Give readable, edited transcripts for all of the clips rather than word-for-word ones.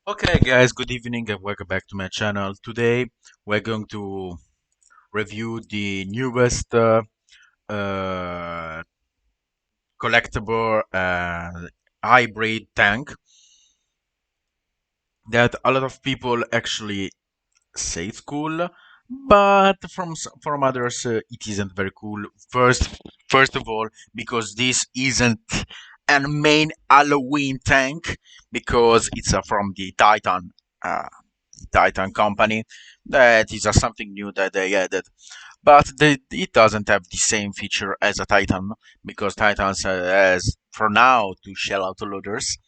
Okay, guys, good evening and welcome back to my channel. Today, we're going to review the newest uh, collectible hybrid tank that a lot of people actually say it's cool, but from others, it isn't very cool. First of all, because this isn't a main Halloween tank, because it's from the Uh, Titan company. That is something new that they added, but it doesn't have the same feature as a Titan because Titans has for now to shell out loaders,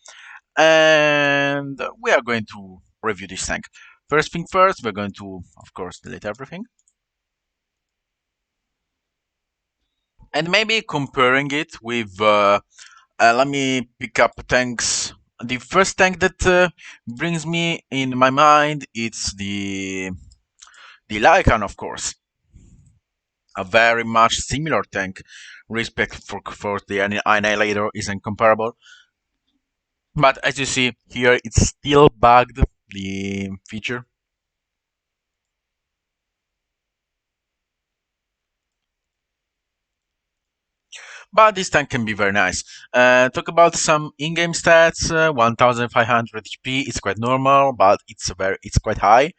and we are going to review this tank. First thing first, we're going to, of course, delete everything, and maybe comparing it with. Let me pick up tanks. The first tank that brings me in my mind it's the Lycan, of course, a very much similar tank. Respect for the Annihilator is incomparable. But as you see here, it's still bugged, the feature. But this tank can be very nice. Talk about some in-game stats. 1500 HP is quite normal, but it's quite high.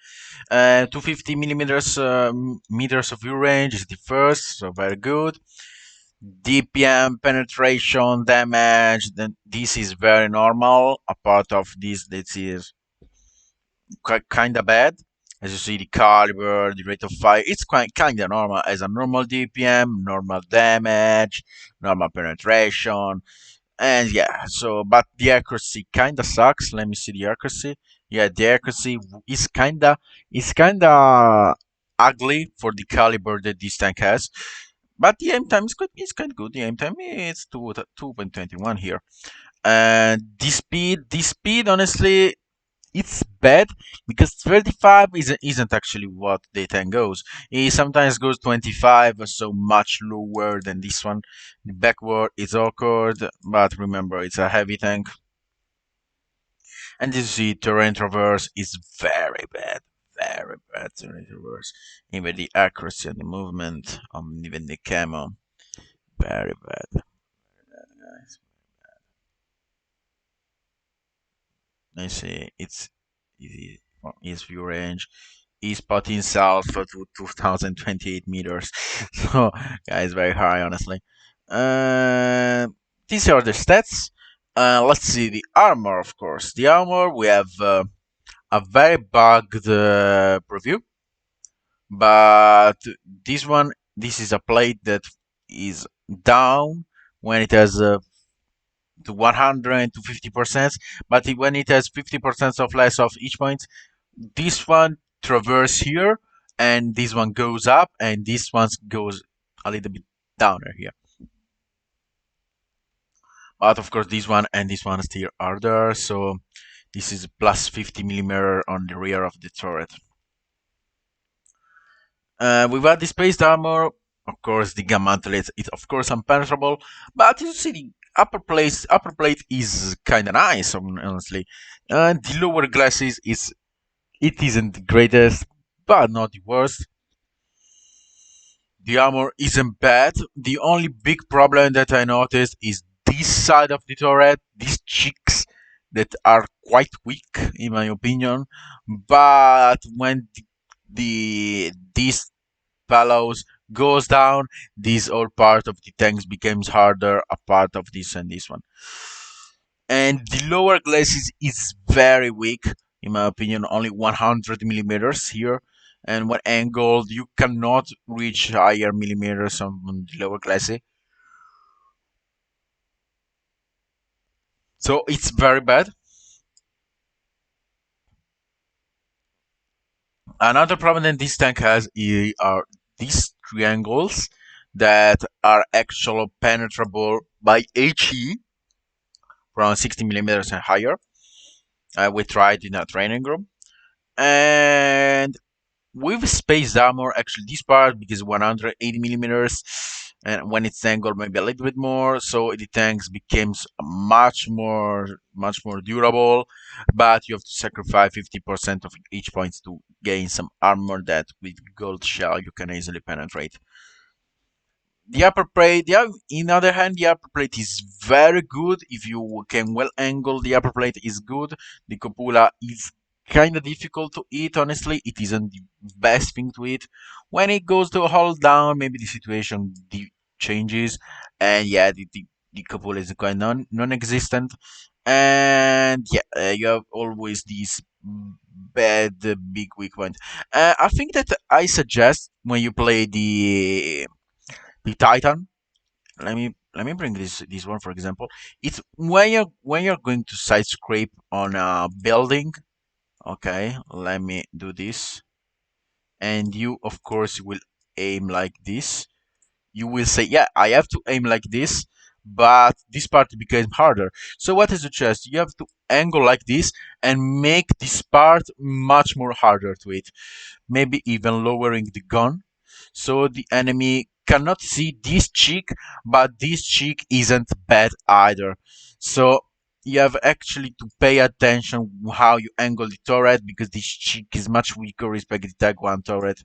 250 millimeters meters of view range is the first, so very good. DPM penetration damage, then this is very normal. A part of this is kind of bad. As you see, the caliber, the rate of fire, it's quite kind of normal as a normal DPM, normal damage, normal penetration, and yeah. So, but the accuracy kind of sucks. Let me see the accuracy. Yeah, the accuracy is kind of ugly for the caliber that this tank has. But the aim time is quite good. The aim time is 2.21 here. And the speed, honestly, it's bad because 35 isn't actually what the tank goes. It sometimes goes 25, so much lower than this one. The backward is awkward, but remember, it's a heavy tank. And you see, terrain traverse is very bad terrain traverse. Even the accuracy and the movement, even the camo, very bad. Guys. Let's see, it's easy. His view range is spotting south for 2028 meters. So, guys, very high, honestly. Uh, these are the stats. Let's see the armor, of course. The armor, we have a very bugged preview, but this is a plate that is down when it has to 100 to 50%, but when it has 50% of less of each point, this one traverse here, and this one goes up, and this one goes a little bit downer here. But of course, this one and this one still are there, so this is plus 50 millimeter on the rear of the turret. Without the spaced armor, of course, the gun mantle is of course impenetrable, but you see the upper plate is kind of nice, honestly. And the lower glasses it isn't the greatest, but not the worst. The armor isn't bad. The only big problem that I noticed is this side of the turret, these cheeks that are quite weak in my opinion. But when these fellows goes down, this all part of the tanks becomes harder, a part of this and this one. And the lower glasses is very weak, in my opinion, only 100 millimeters here. And when angled, you cannot reach higher millimeters on the lower glasses. So it's very bad. Another problem that this tank has are these triangles that are actually penetrable by HE from 60 millimeters and higher. We tried in a training room. And with spaced armor, actually this part, because 180 millimeters, and when it's angled maybe a little bit more, so the tanks becomes much more durable. But you have to sacrifice 50% of each points to gain some armor that with gold shell you can easily penetrate. The upper plate, in the other hand, the upper plate is very good. If you can well angle, the upper plate is good. The copula is kind of difficult to eat, honestly. It isn't the best thing to eat. When it goes to hold down, maybe the situation changes. And yeah, the copula is quite non-existent. And yeah, you have always these bad big weak point. I think that I suggest when you play the Titan. Let me bring this one for example. It's when you're going to side scrape on a building. Okay, let me do this, and you of course will aim like this. You will say, yeah, I have to aim like this, but this part becomes harder. So what is the chest? You have to angle like this and make this part much more harder to hit, maybe even lowering the gun so the enemy cannot see this cheek, but this cheek isn't bad either. So you have actually to pay attention how you angle the turret because this cheek is much weaker respect the tag 1 turret.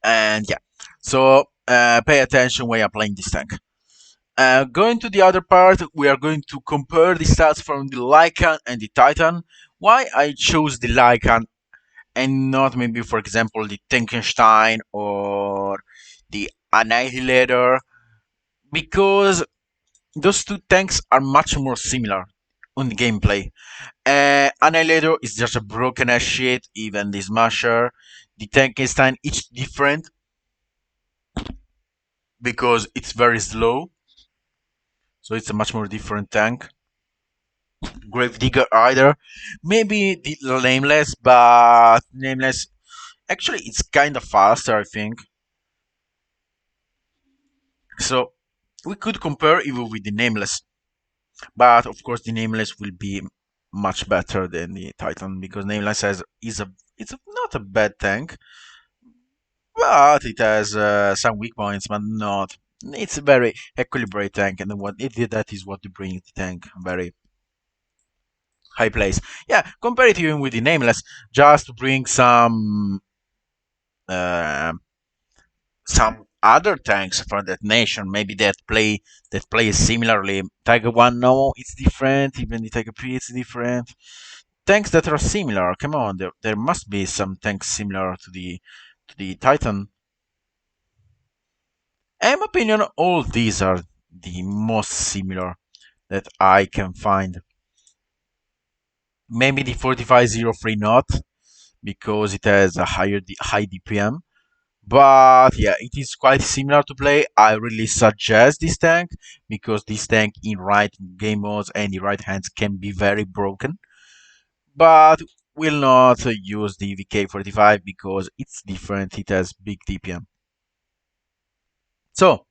And yeah, so pay attention when you're playing this tank. Going to the other part, we are going to compare the stats from the Lycan and the Titan. Why I chose the Lycan and not maybe, for example, the Tankenstein or the Annihilator, because those two tanks are much more similar on the gameplay. Annihilator is just a broken ass shit, even the Smasher. The Tankenstein, it's different because it's very slow, so it's a much more different tank. Gravedigger either. Maybe the Nameless, but Nameless actually it's kind of faster, I think. So we could compare even with the Nameless, but of course the Nameless will be much better than the Titan because Nameless has is a it's not a bad tank, but it has some weak points, but not. It's a very equilibrated tank, and what it did that is what to bring the tank very high place. Yeah, compare it even with the Nameless, just to bring uh, some other tanks from that nation, maybe that play similarly. Tiger One, no, it's different. Even the Tiger P, it's different. Tanks that are similar. Come on, there must be some tanks similar to the Titan. In my opinion, all these are the most similar that I can find. Maybe the 4503 not, because it has a high DPM. But yeah, it is quite similar to play. I really suggest this tank because this tank in right game modes and the right hands can be very broken. But will not use the VK45 because it's different. It has big DPM. So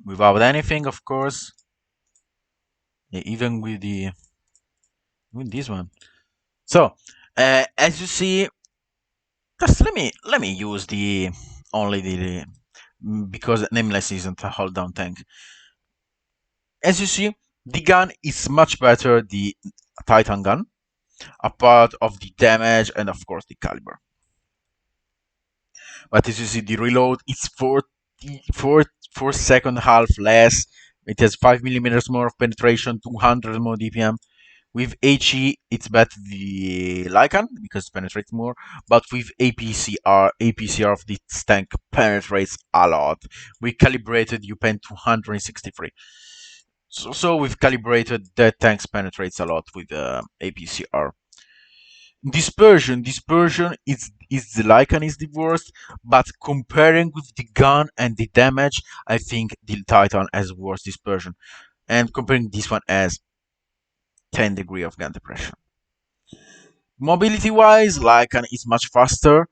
without anything, of course, even with this one. So as you see, just let me use the only the because Nameless isn't a hold down tank. As you see, the gun is much better the Titan gun, apart of the damage and of course the caliber. But as you see, the reload is 4 second half less. It has 5 millimeters more of penetration, 200 more DPM. With HE, it's better the Lycan because it penetrates more. But with APCR of this tank penetrates a lot. We calibrated UPen 263. So we've calibrated that tanks penetrates a lot with APCR. Dispersion is the Lycan is the worst, but comparing with the gun and the damage, I think the Titan has worse dispersion. And comparing this one as 10 degree of gun depression. Mobility wise, Lycan is much faster,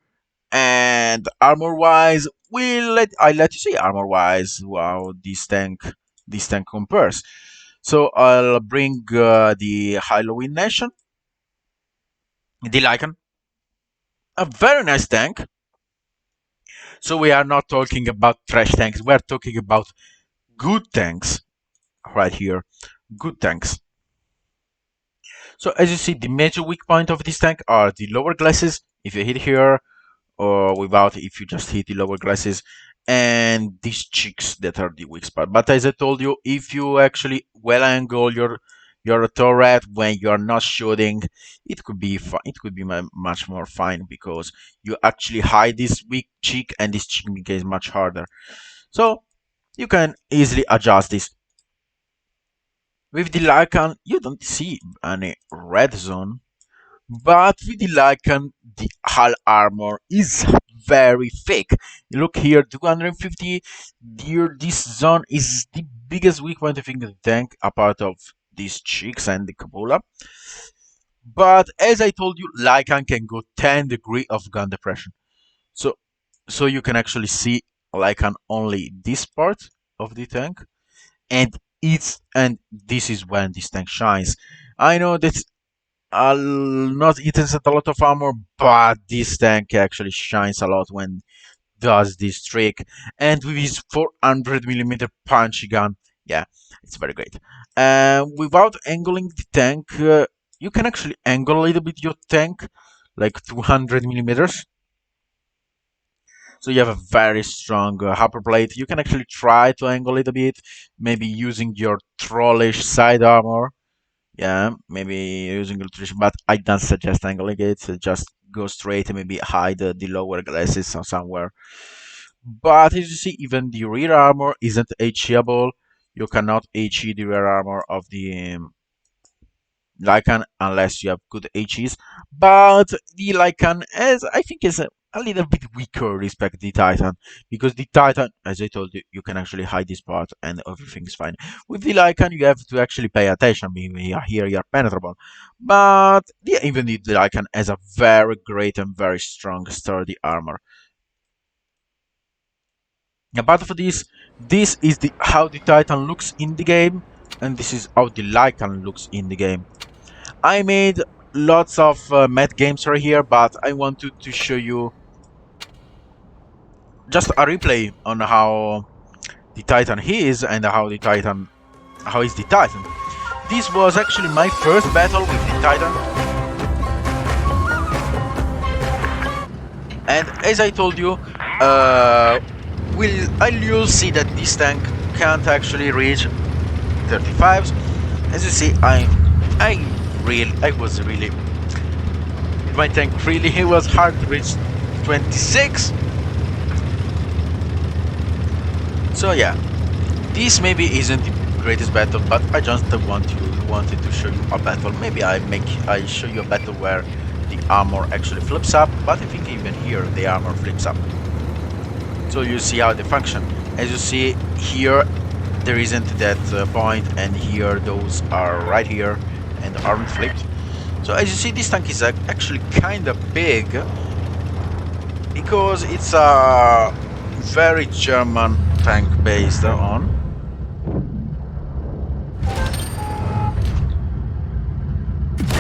and armor wise, I let you see armor wise wow this tank compares. So I'll bring the Halloween Nation, the Lycan, a very nice tank. So we are not talking about trash tanks. We are talking about good tanks right here. Good tanks. So as you see, the major weak point of this tank are the lower glasses. If you hit here, or without, if you just hit the lower glasses, and these cheeks that are the weak spot. But as I told you, if you actually well angle your turret when you are not shooting, it could be it could be much more fine, because you actually hide this weak cheek, and this cheek becomes much harder. So you can easily adjust this. With the Lycan, you don't see any red zone, but with the Lycan, the hull armor is very thick. Look here, 250. Here, this zone is the biggest weak point I think of the tank, apart of these cheeks and the cupola. But as I told you, Lycan can go 10 degree of gun depression. So, so you can actually see Lycan only this part of the tank, and this is when this tank shines. I know that not it has a lot of armor, but this tank actually shines a lot when does this trick, and with his 400mm punch gun, yeah, it's very great. Without angling the tank, you can actually angle a little bit your tank, like 200mm. So you have a very strong upper plate. You can actually try to angle it a bit, maybe using your trollish side armor. Yeah, maybe using nutrition, but I don't suggest angling it. Just go straight and maybe hide the lower glasses or somewhere. But as you see, even the rear armor isn't HEable. You cannot HE the rear armor of the Lycan unless you have good HEs. But the Lycan, as I think, is a little bit weaker respect the Titan, because the Titan, as I told you, you can actually hide this part and everything is fine. With the Lycan, you have to actually pay attention. Maybe here you're penetrable, but yeah, even the Lycan has a very great and very strong sturdy armor. Apart from this is the how the Titan looks in the game, and this is how the Lycan looks in the game. I made lots of mad games right here, but I wanted to show you just a replay on how the Titan is and how is the Titan. This was actually my first battle with the Titan, and as I told you, you'll see that this tank can't actually reach 35s. As you see, my tank really was hard to reach 26. So yeah, this maybe isn't the greatest battle, but I just wanted to show you a battle. Maybe I show you a battle where the armor actually flips up, but I think even here the armor flips up. So you see how they function. As you see here, there isn't that point, and here those are right here and aren't flipped. So as you see, this tank is actually kind of big, because it's a very German tank based on.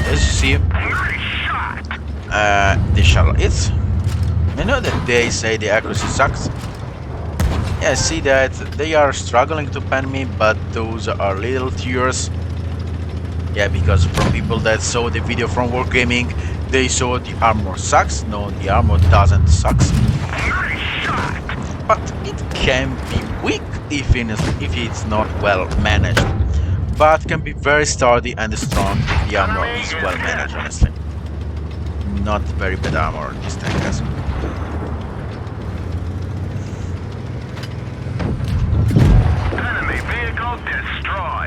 As you see, the shell. I know that they say the accuracy sucks. Yeah, I see that they are struggling to pen me, but those are little tears. Yeah, because from people that saw the video from Wargaming, they saw the armor sucks. No, the armor doesn't sucks. But it can be weak if it's not well managed. But can be very sturdy and strong if the armor is well managed, honestly. Not very bad armor this tank has.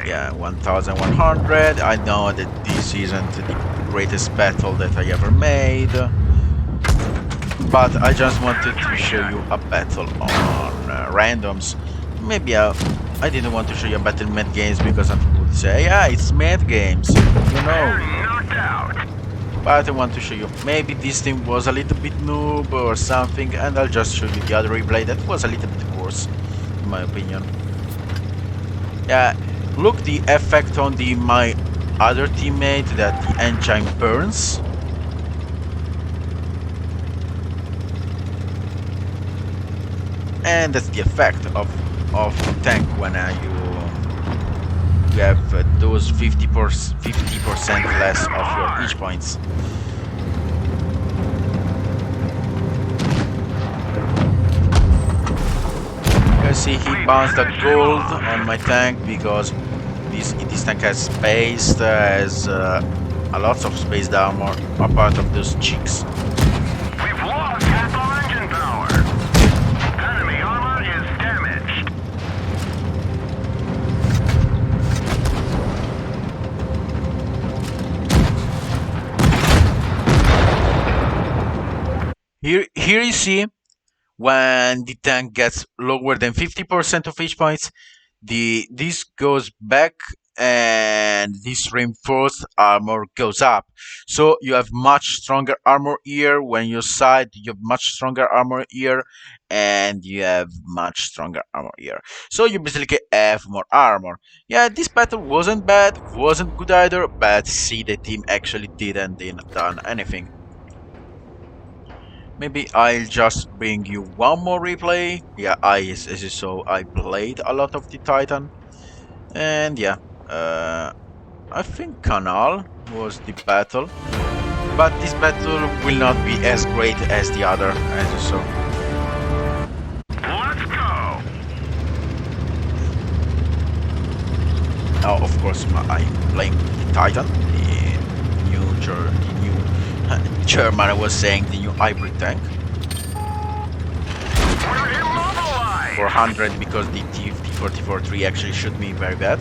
Yeah, 1100. I know that this isn't the greatest battle that I ever made, but I just wanted to show you a battle on randoms. Maybe I didn't want to show you a battle in mad games because some people would say, yeah, it's mad games, you know. But I want to show you, maybe this thing was a little bit noob or something, and I'll just show you the other replay that was a little bit worse, in my opinion. Yeah, look the effect on my other teammate, that the engine burns. and that's the effect of tank when you have those 50% less of your each points. You can see he bounced the gold on my tank because this tank has space, has a lot of space armor, a part of those cheeks. We've lost half our engine power. Enemy armor is damaged. Here you see when the tank gets lower than 50% of each points, this goes back and this reinforced armor goes up. So you have much stronger armor here. When you side, you have much stronger armor here, and you have much stronger armor here. So you basically have more armor. Yeah, this battle wasn't bad, wasn't good either, but see, the team actually didn't done anything. Maybe I'll just bring you one more replay. Yeah, as you saw, I played a lot of the Titan. And yeah, I think Canal was the battle. But this battle will not be as great as the other, as you saw. Let's go. Now, of course, I'm playing the Titan, the new German was saying, the new hybrid tank. We're immobilized. 400 because the T-44-3 actually shoot me very bad.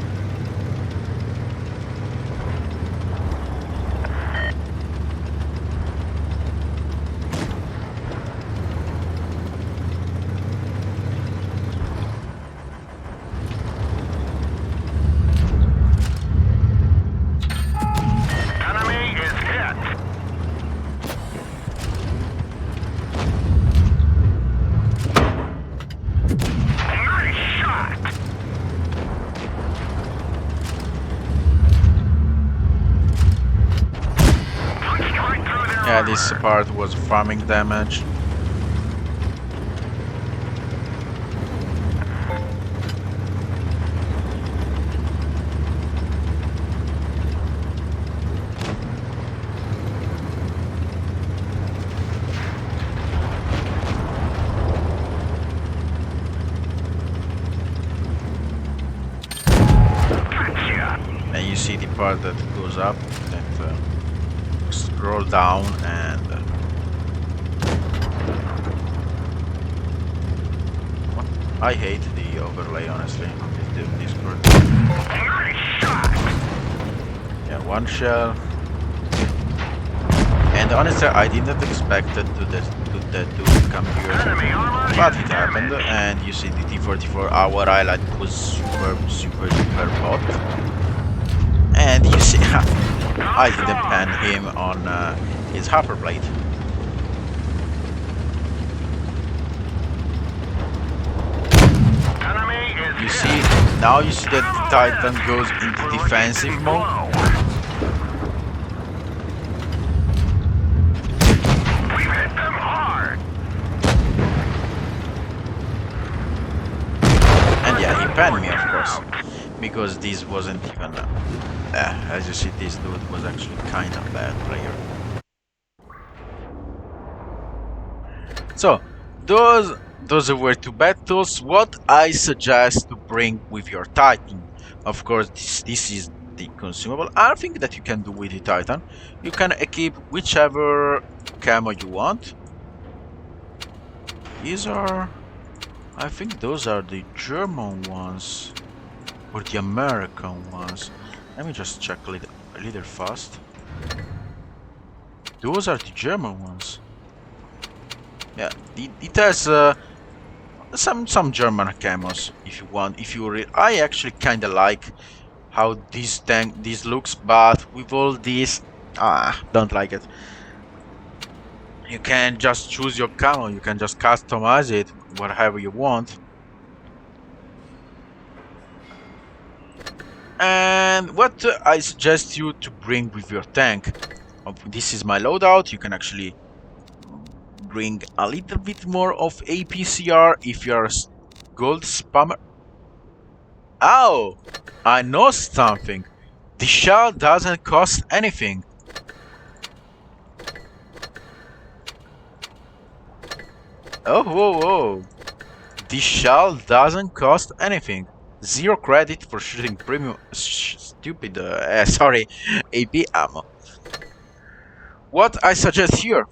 Enemy is hit. Nice shot. Punched right through their Yeah, this armor. part was farming damage. Gotcha. And you see the part that goes up, that scroll down and I hate the overlay, honestly. This Discord. Nice shot. Yeah, one shell. And honestly, I didn't expect it to come here, Enemy armor but is it happened. damaged. And you see the T-44, our highlight was super hot. And you see, I didn't pan him on his upper blade. Enemy is You hit. see, now you see that the Titan goes into defensive mode. We've hit them hard. And yeah, he panned me, of course, because this wasn't even. As you see, this dude was actually kind of bad player. So, those were two battles. What I suggest to bring with your Titan. Of course, this is the consumable. I think that you can do with the Titan. You can equip whichever camo you want. These are, I think those are the German ones or the American ones. Let me just check a little fast. Those are the German ones. Yeah, it has some German camos if you want. I actually kind of like how this looks, but with all this, don't like it. You can just choose your camo. You can just customize it whatever you want. And what I suggest you to bring with your tank. This is my loadout. You can actually bring a little bit more of APCR if you're a gold spammer. Oh, I know something. The shell doesn't cost anything. Oh, whoa, whoa. The shell doesn't cost anything. Zero credit for shooting premium stupid, sorry, AP ammo. What I suggest here?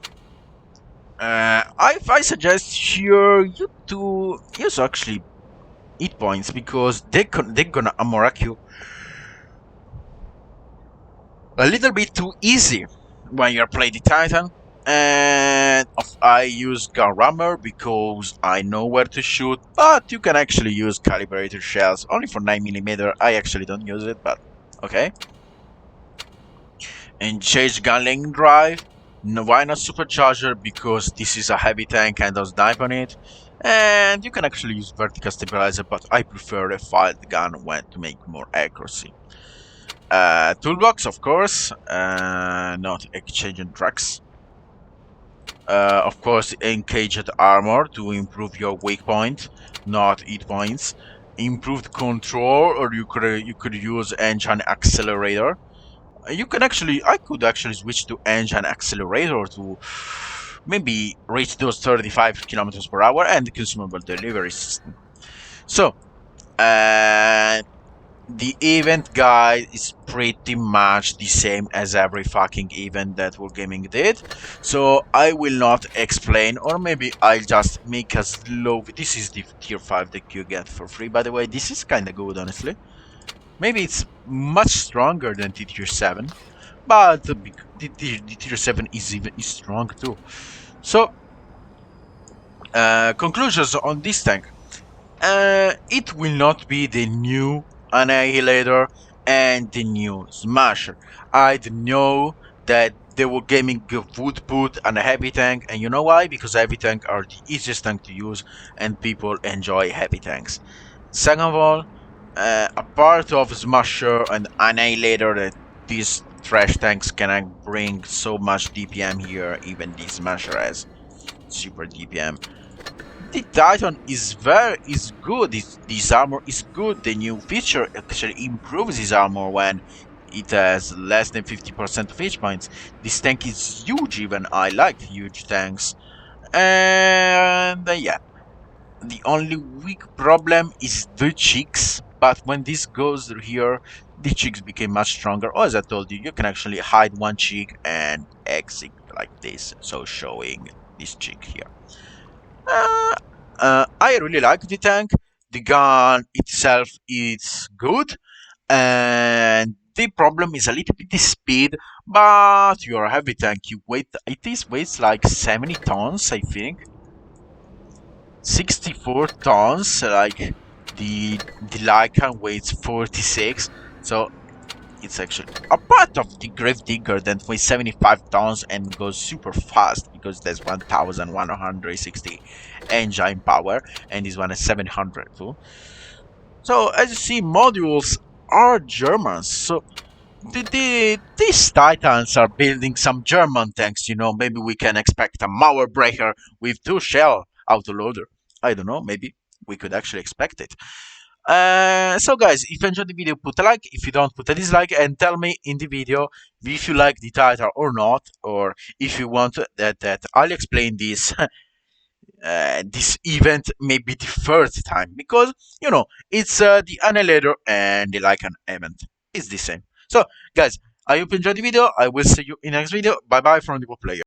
I suggest here you to use actually hit points because they're gonna ammorak you a little bit too easy when you're playing the Titan. And I use gun rammer because I know where to shoot, but you can actually use calibrated shells only for 9mm. I actually don't use it, but okay. And change gunling drive. No, why not supercharger? Because this is a heavy tank and does dive on it. And you can actually use vertical stabilizer, but I prefer a fired gun when to make more accuracy. Toolbox, of course, not exchanging tracks. Of course, encaged armor to improve your weak point, not hit points. Improved control, or you could use engine accelerator. You can actually, I could actually switch to engine accelerator to maybe reach those 35 kilometers per hour and the consumable delivery system. So, the event guide is pretty much the same as every fucking event that Wargaming did, so I will not explain, or maybe I'll just make a slow. This is the tier 5 that you get for free, by the way. This is kinda good, honestly. Maybe it's much stronger than the tier 7, but the tier 7 is strong too. So, conclusions on this tank. It will not be the new Annihilator and the new Smasher. I know that they were gaming would put on a heavy tank, and you know why? Because heavy tank are the easiest tank to use, and people enjoy heavy tanks. Second of all, a part of Smasher and Annihilator that these trash tanks can bring so much DPM here, even the Smasher has super DPM. The Titan is good. This armor is good. The new feature actually improves his armor when it has less than 50% of hit points. This tank is huge, even I like huge tanks. And yeah, the only weak problem is the cheeks. But when this goes here, the cheeks became much stronger. Or as I told you, you can actually hide one cheek and exit like this. So showing this cheek here. I really like the tank. The gun itself is good, and the problem is a little bit the speed. But you're a heavy tank. You weight weighs like 70 tons, I think. 64 tons. Like the Lycan weighs 46. So it's actually a part of the Grave Digger that weighs 75 tons and goes super fast because there's 1160 engine power and this one is 700 too. So as you see, modules are Germans. So these Titans are building some German tanks. You know, maybe we can expect a Mauer Breaker with 2 shell autoloader. I don't know. Maybe we could actually expect it. So guys, if you enjoyed the video, put a like. If you don't, put a dislike, and tell me in the video if you like the title or not, or if you want that I'll explain this this event maybe the first time, because you know it's the Annihilator and the Lycan event. It's the same. So guys, I hope you enjoyed the video. I will see you in the next video. Bye bye from the player.